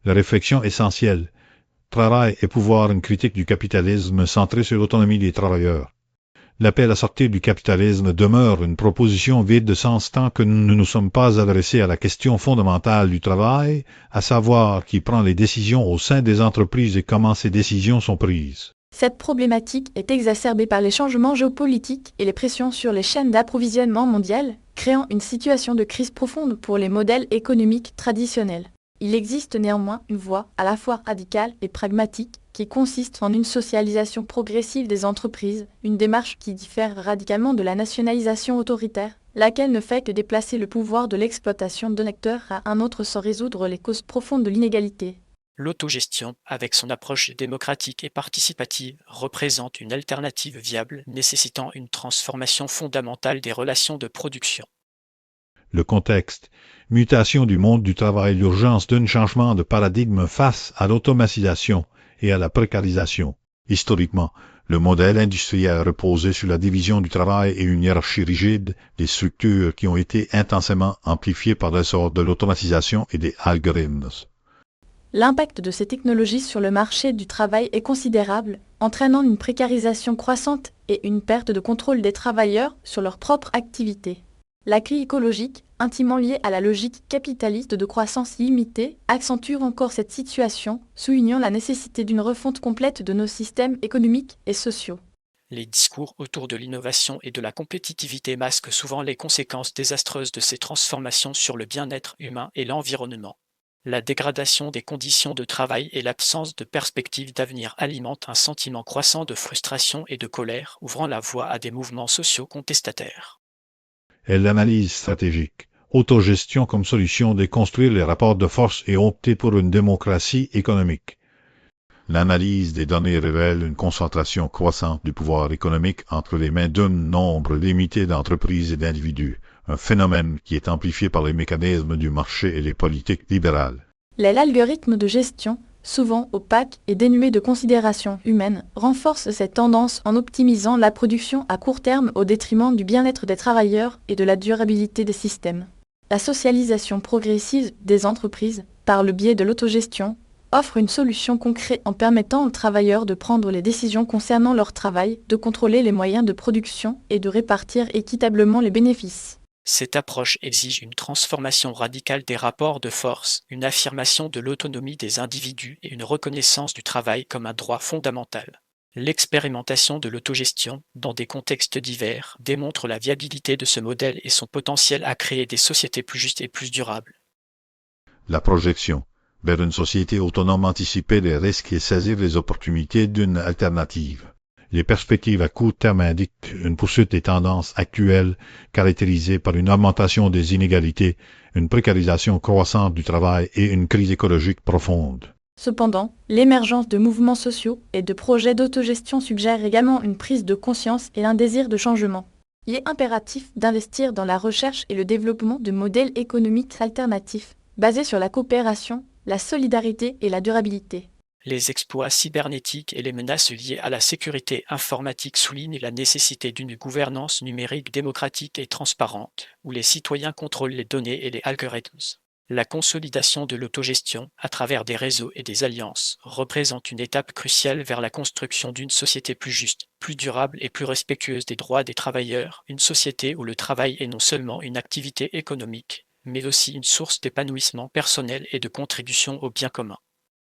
La réflexion essentielle. Travail et pouvoir, une critique du capitalisme centrée sur l'autonomie des travailleurs. L'appel à sortir du capitalisme demeure une proposition vide de sens tant que nous ne nous sommes pas adressés à la question fondamentale du travail, à savoir qui prend les décisions au sein des entreprises et comment ces décisions sont prises. Cette problématique est exacerbée par les changements géopolitiques et les pressions sur les chaînes d'approvisionnement mondiales, créant une situation de crise profonde pour les modèles économiques traditionnels. Il existe néanmoins une voie à la fois radicale et pragmatique qui consiste en une socialisation progressive des entreprises, une démarche qui diffère radicalement de la nationalisation autoritaire, laquelle ne fait que déplacer le pouvoir de l'exploitation d'un acteur à un autre sans résoudre les causes profondes de l'inégalité. L'autogestion, avec son approche démocratique et participative, représente une alternative viable nécessitant une transformation fondamentale des relations de production. Le contexte. Mutation du monde du travail, l'urgence d'un changement de paradigme face à l'automatisation et à la précarisation. Historiquement, le modèle industriel reposait sur la division du travail et une hiérarchie rigide, des structures qui ont été intensément amplifiées par l'essor de l'automatisation et des algorithmes. L'impact de ces technologies sur le marché du travail est considérable, entraînant une précarisation croissante et une perte de contrôle des travailleurs sur leur propre activité. La crise écologique, intimement liée à la logique capitaliste de croissance limitée, accentue encore cette situation, soulignant la nécessité d'une refonte complète de nos systèmes économiques et sociaux. Les discours autour de l'innovation et de la compétitivité masquent souvent les conséquences désastreuses de ces transformations sur le bien-être humain et l'environnement. La dégradation des conditions de travail et l'absence de perspectives d'avenir alimentent un sentiment croissant de frustration et de colère, ouvrant la voie à des mouvements sociaux contestataires. Et l'analyse stratégique. Autogestion comme solution, déconstruire les rapports de force et opter pour une démocratie économique. L'analyse des données révèle une concentration croissante du pouvoir économique entre les mains d'un nombre limité d'entreprises et d'individus, un phénomène qui est amplifié par les mécanismes du marché et les politiques libérales. L'algorithme de gestion, souvent opaque et dénué de considération humaine, renforce cette tendance en optimisant la production à court terme au détriment du bien-être des travailleurs et de la durabilité des systèmes. La socialisation progressive des entreprises, par le biais de l'autogestion, offre une solution concrète en permettant aux travailleurs de prendre les décisions concernant leur travail, de contrôler les moyens de production et de répartir équitablement les bénéfices. Cette approche exige une transformation radicale des rapports de force, une affirmation de l'autonomie des individus et une reconnaissance du travail comme un droit fondamental. L'expérimentation de l'autogestion, dans des contextes divers, démontre la viabilité de ce modèle et son potentiel à créer des sociétés plus justes et plus durables. La projection. Vers une société autonome, anticiper les risques et saisir les opportunités d'une alternative. Les perspectives à court terme indiquent une poursuite des tendances actuelles caractérisées par une augmentation des inégalités, une précarisation croissante du travail et une crise écologique profonde. Cependant, l'émergence de mouvements sociaux et de projets d'autogestion suggère également une prise de conscience et un désir de changement. Il est impératif d'investir dans la recherche et le développement de modèles économiques alternatifs, basés sur la coopération, la solidarité et la durabilité. Les exploits cybernétiques et les menaces liées à la sécurité informatique soulignent la nécessité d'une gouvernance numérique démocratique et transparente, où les citoyens contrôlent les données et les algorithmes. La consolidation de l'autogestion, à travers des réseaux et des alliances, représente une étape cruciale vers la construction d'une société plus juste, plus durable et plus respectueuse des droits des travailleurs, une société où le travail est non seulement une activité économique, mais aussi une source d'épanouissement personnel et de contribution au bien commun.